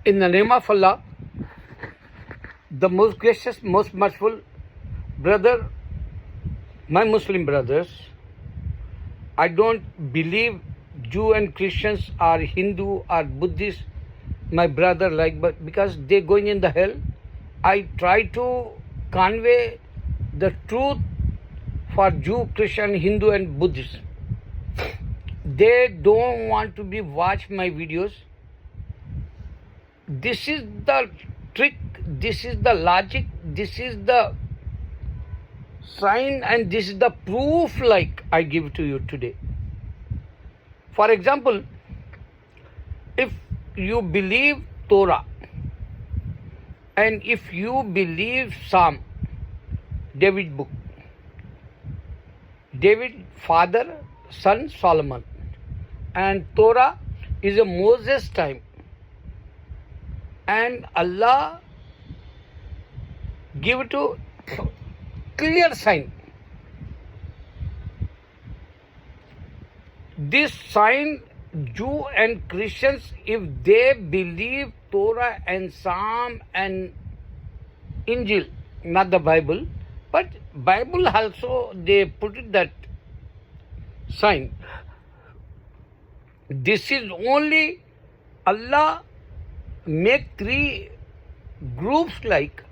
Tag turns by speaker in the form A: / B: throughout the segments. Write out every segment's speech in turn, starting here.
A: In the name of Allah, the most gracious, most merciful brother, my Muslim brothers, I don't believe Jew and Christians or Hindu or Buddhist, my brother, but because they're going in the hell, I try to convey the truth for Jew, Christian, Hindu and Buddhist. They don't want to be watch my videos. This is the trick, this is the logic, this is the sign, and this is the proof like I give to you today. For example, if you believe Torah and if you believe Psalm, David book, David father, son Solomon, and Torah is a Moses time, and Allah give to clear sign. This sign, Jew and Christians, if they believe Torah and Psalm and Injil, not the Bible, but Bible also they put it that sign. This is only Allah make three groups like,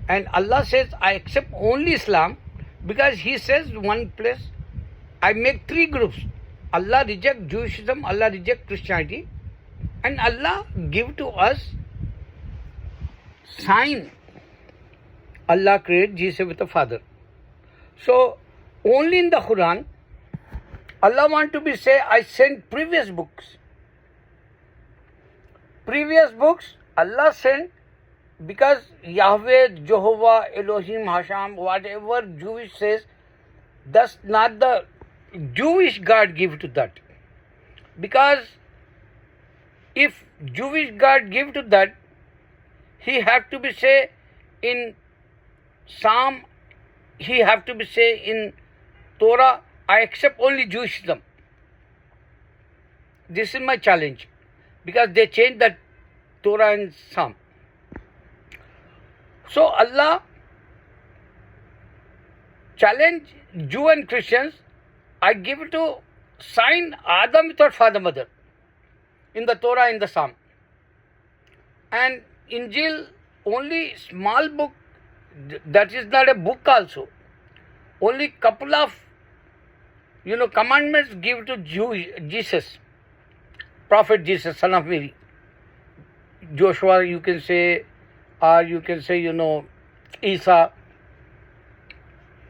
A: and Allah says I accept only Islam because He says one place I make three groups. Allah reject Jewishism, Allah reject Christianity, and Allah give to us sign. Allah create Jesus with the Father. So only in the Quran Allah want to be say I sent previous books. Previous books Allah sent because Yahweh, Jehovah, Elohim, Hashem, whatever Jewish says, that's not the Jewish God give to that. Because if Jewish God give to that, He have to be say in Psalm, He have to be say in Torah, I accept only Jewishism. This is my challenge. Because they changed that Torah and Psalm. So Allah challenge Jew and Christians, I give it to sign Adam without father mother in the Torah, in the Psalm. And Injil only small book, that is not a book also. Only couple of commandments give to Jesus, Prophet Jesus, son of Mary. Joshua you can say, or you can say, Isa.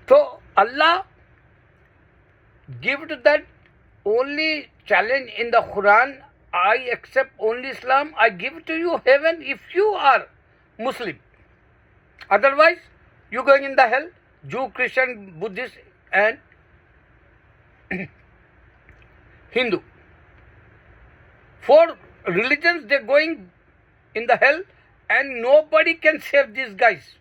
A: So Allah give to that only challenge in the Quran, I accept only Islam, I give to you heaven if you are Muslim. Otherwise, you going in the hell, Jew, Christian, Buddhist and Hindu. Four religions, they're going in the hell, and nobody can save these guys.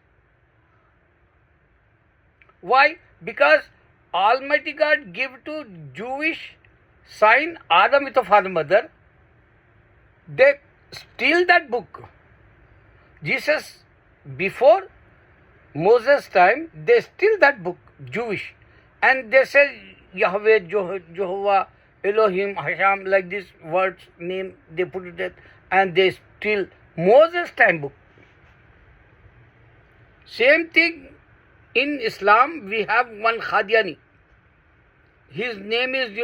A: Why? Because Almighty God give to Jewish sign Adam with a father mother. They steal that book. Jesus, before Moses' time, they steal that book, Jewish. And they say Yahweh, Jehovah, Elohim, Hashem, like this words, name, they put it there, and they steal Moses' time book. Same thing in Islam, we have one Qadiani. His name is,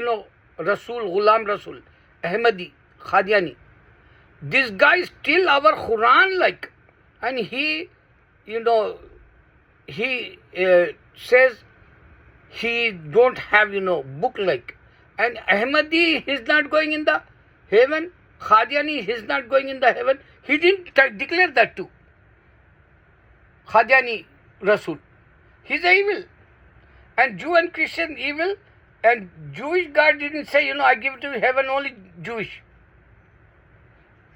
A: Rasul, Ghulam Rasul, Ahmadi, Qadiani. This guy steal our Quran and he, he says he don't have, book like. And Ahmadi is not going in the heaven. Qadiani is not going in the heaven. He didn't declare that too. Qadiani Rasul. He's evil. And Jew and Christian evil. And Jewish God didn't say, I give to heaven only Jewish.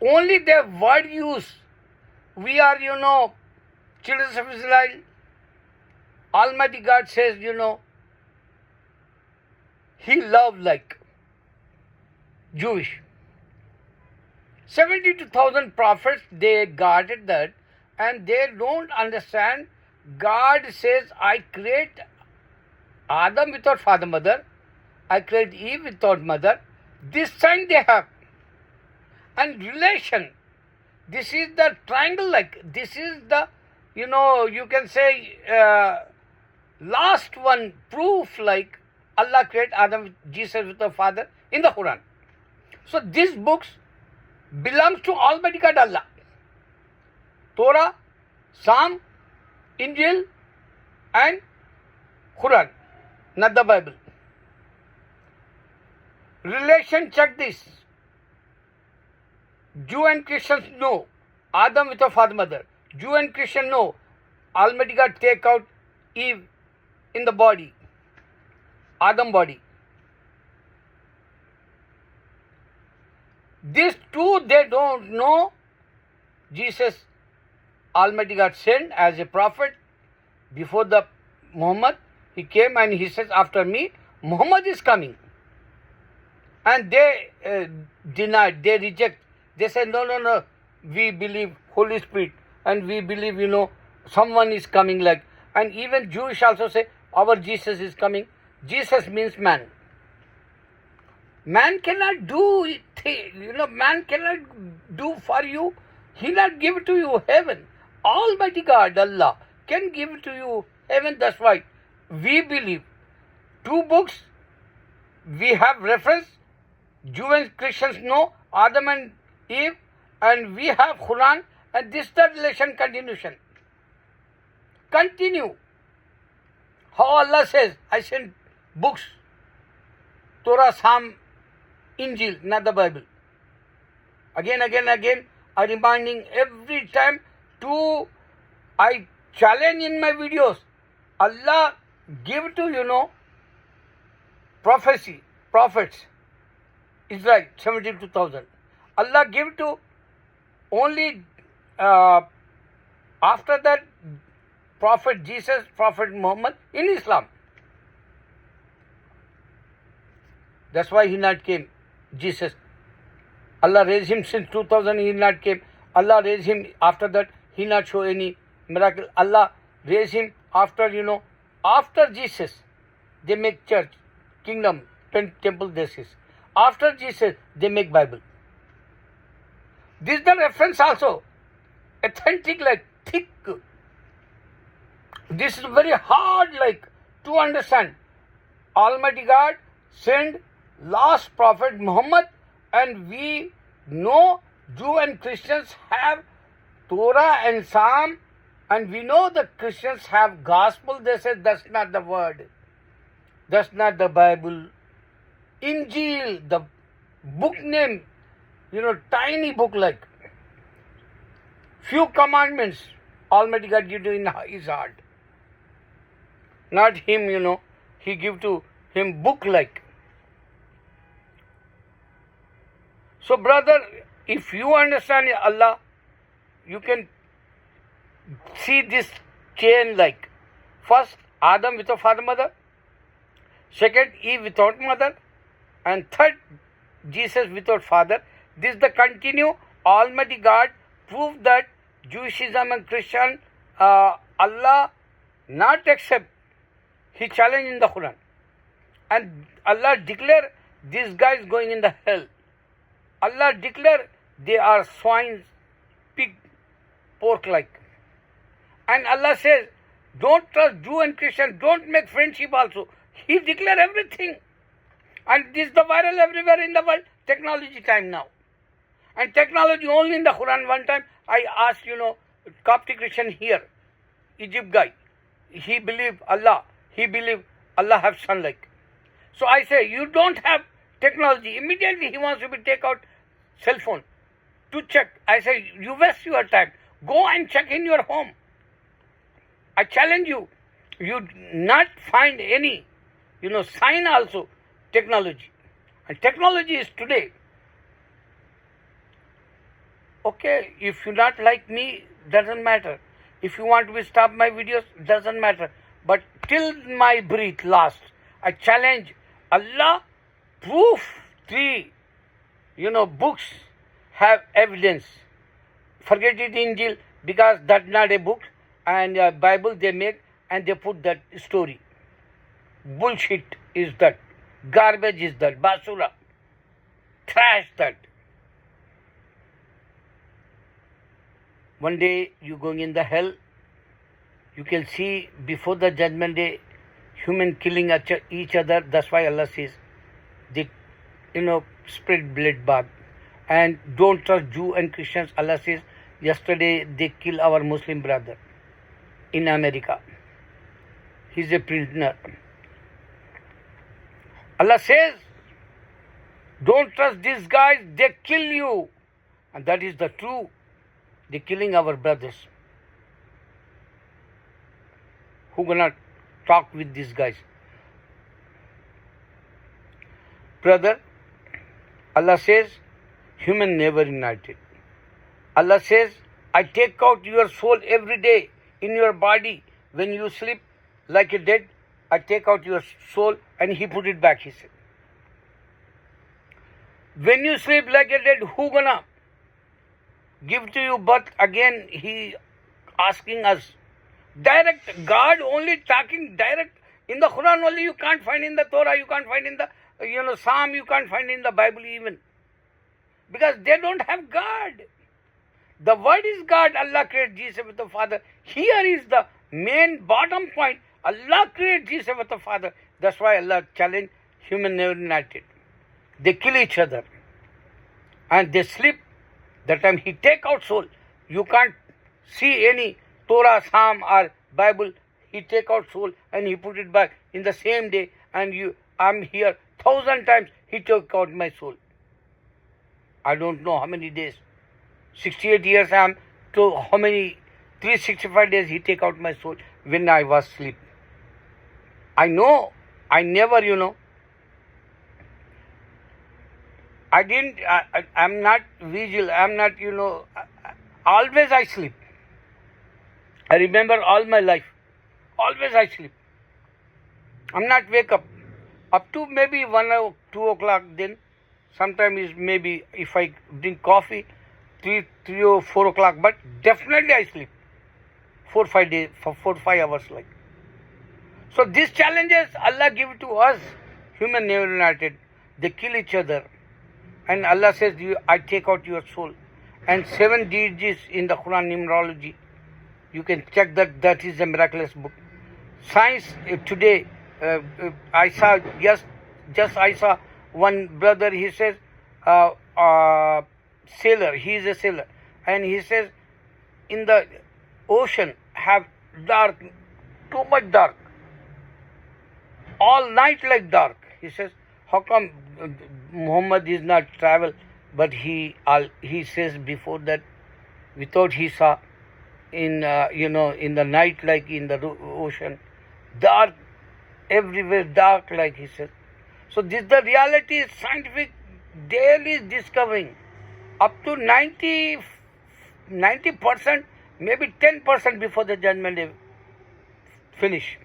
A: Only their word use. We are, children of Israel. Almighty God says, He loved like Jewish. 72,000 prophets, they guarded that, and they don't understand. God says, I create Adam without father, mother. I create Eve without mother. This sign they have. And relation. This is the triangle, like, this is the, you can say, last one proof, like, Allah created Adam, Jesus without father in the Quran. So these books belongs to Almighty God Allah. Torah, Psalm, Injil, and Quran, not the Bible. Relation, check this. Jew and Christians know Adam without father, mother. Jew and Christian know Almighty God take out Eve in the body, Adam body. These two, they don't know Jesus, Almighty God sent as a prophet before the Muhammad. He came and he says, after me, Muhammad is coming. And they denied, they reject. They said, no, we believe Holy Spirit and we believe, someone is coming like. And even Jewish also say, our Jesus is coming. Jesus means man. Man cannot do it, man cannot do for you. He not give to you heaven. Almighty God, Allah, can give to you heaven. That's why we believe. Two books, we have reference. Jew and Christians know Adam and Eve, and we have Quran, and this the relation continuation. Continue. How Allah says, I send books, Torah, Psalm, Injil, not the Bible. Again, I reminding every time I challenge in my videos. Allah give to, prophecy, prophets, Israel, 72,000. Allah give to only after that Prophet Jesus, Prophet Muhammad in Islam. That's why he not came, Jesus. Allah raised him since 2000, he not came. Allah raised him after that, he not show any miracle. Allah raised him after, after Jesus, they make church, kingdom, temple this is. After Jesus, they make Bible. This is the reference also. Authentic, like thick. This is very hard, like, to understand. Almighty God sent last prophet Muhammad, and we know Jew and Christians have Torah and Psalm, and we know the Christians have gospel. They say that's not the word. That's not the Bible. Injil, the book name, tiny book like. Few commandments Almighty God give to in his heart. Not him, he give to him book like. So brother, if you understand Allah, you can see this chain like. First, Adam without father, mother. Second, Eve without mother. And third, Jesus without father. This is the continue. Almighty God proved that Jewishism and Christian, Allah not accept. He challenged in the Quran. And Allah declare these guys going in the hell. Allah declare they are swines, pig, pork like. And Allah says, don't trust Jew and Christian, don't make friendship also. He declare everything. And this is the viral everywhere in the world. Technology time now. And technology only in the Quran. One time I asked, Coptic Christian here, Egypt guy. He believe Allah. He believe Allah have son like. So I say, you don't have technology. Immediately he wants to take out cell phone to check. I say, you waste your time. Go and check in your home. I challenge you. You not find any, sign also, technology. And technology is today. Okay, if you not like me, doesn't matter. If you want to stop my videos, doesn't matter. But till my breath last, I challenge Allah, proof 3, books have evidence. Forget it Injil, because that's not a book, and Bible they make and they put that story. Bullshit is that. Garbage is that. Basura. Trash that. One day you going in the hell, you can see before the judgment day, human killing each other. That's why Allah says, they, spread blood bath. And don't trust Jew and Christians. Allah says, yesterday they killed our Muslim brother in America. He's a prisoner. Allah says, don't trust these guys, they kill you. And that is the true. They're killing our brothers. Who gonna talk with these guys? Brother, Allah says, human never united. Allah says, I take out your soul every day in your body. When you sleep like a dead, I take out your soul and He put it back, He said. When you sleep like a dead, who gonna give to you birth again? He asking us. Direct, God only talking direct. In the Quran only, you can't find in the Torah, you can't find in the Psalm, you can't find in the Bible even. Because they don't have God. The word is God. Allah created Jesus with the Father. Here is the main bottom point. Allah created Jesus with the Father. That's why Allah challenged human never united. They kill each other. And they sleep. That time He take out soul. You can't see any Torah, Psalm or Bible. He take out soul and He put it back in the same day. And I'm here 1,000 times. He took out my soul. I don't know how many days. 68 years I am. To how many? 365 days He take out my soul when I was asleep. I know. I never, I'm not vigil. I'm not, always I sleep. I remember all my life. Always I sleep. I'm not wake up. Up to maybe 1 or 2 o'clock then. Sometimes is maybe if I drink coffee, 3 or 4 o'clock. But definitely I sleep. 4 or 5 hours like. So these challenges Allah give to us. Human never united. They kill each other. And Allah says, I take out your soul. And 7 deities in the Quran numerology. You can check that. That is a miraculous book. Science today, I saw, I saw one brother, he says, sailor, he is a sailor. And he says, in the ocean have dark, too much dark. All night like dark. He says, how come Muhammad is not travel? But he says before that, without he saw in in the night like in the ocean, dark everywhere, dark like he says. So this the reality. Scientific daily is discovering up to 90%, maybe 10% before the judgment day finish.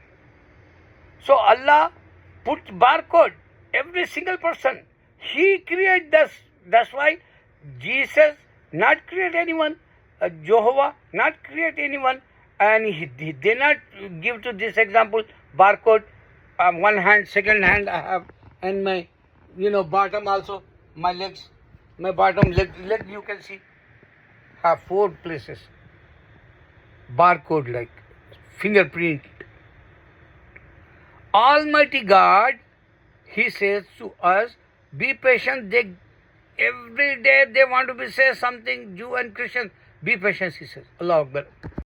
A: So Allah put barcode every single person. He created this. That's why Jesus not create anyone, Jehovah not create anyone, and he did not give to this example barcode. One hand, second hand I have, and my bottom also, my legs, my bottom leg you can see have 4 places. Barcode like fingerprint. Almighty God, He says to us, be patient. Every day they want to be say something, Jew and Christian. Be patient, He says. Allah Akbar.